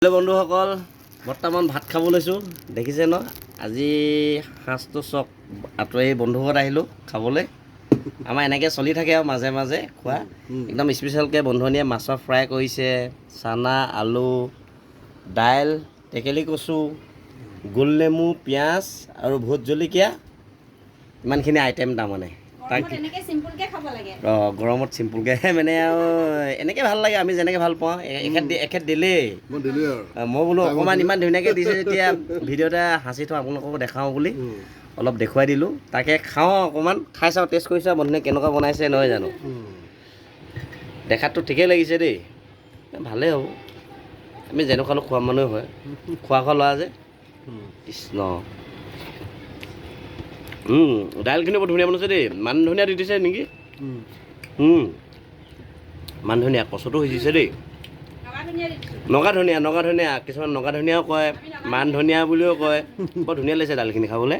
Hello' বন্ধুসকল, বৰ্তমান ভাত খাব লৈছোঁ। দেখিছে ন, আজি সাজটো চক আঁতৰি বন্ধু ঘৰত আহিলোঁ খাবলৈ। আমাৰ এনেকৈ চলি থাকে আৰু মাজে মাজে খোৱা। একদম স্পেচিয়েলকৈ বন্ধুনীয়ে মাছৰ ফ্ৰাই কৰিছে, চানা, আলু, দাইল, টেকেলি কচু, গোল নেমু, পিঁয়াজ আৰু ভোট জলকীয়া, ইমানখিনি আইটেম তাৰমানে। গৰমত চিম্পুলকৈ মানে আৰু এনেকৈ ভাল লাগে, আমি যেনেকৈ ভাল পাওঁ। এখেত দিলেই মই বোলো অকণমান ইমান ধুনীয়াকৈ দিছে যেতিয়া ভিডিঅ'তে সাঁচি থওঁ, আপোনালোককো দেখাওঁ বুলি অলপ দেখুৱাই দিলোঁ। তাকে খাওঁ, অকণমান খাই চাওঁ, টেষ্ট কৰি চাওঁ বন্ধুনে কেনেকুৱা বনাইছে নহয় জানো। দেখাততো ঠিকেই লাগিছে দেই, ভালেই হ'ব। আমি যেনেকুৱা হ'লেও খোৱা মানুহ হয়, খোৱা ল'ৰা যে। কৃষ্ণ, দাইলখিনি বৰ ধুনীয়া বনাইছে দেই। মান ধনিয়া দি দিছে নেকি? মান ধনিয়া, কচুটো সিজিছে দেই। নগা ধনিয়া, কিছুমান নগা ধনিয়াও কয়, মান ধনিয়া বুলিও কয়। বৰ ধুনীয়া লাগিছে দাইলখিনি খাবলৈ।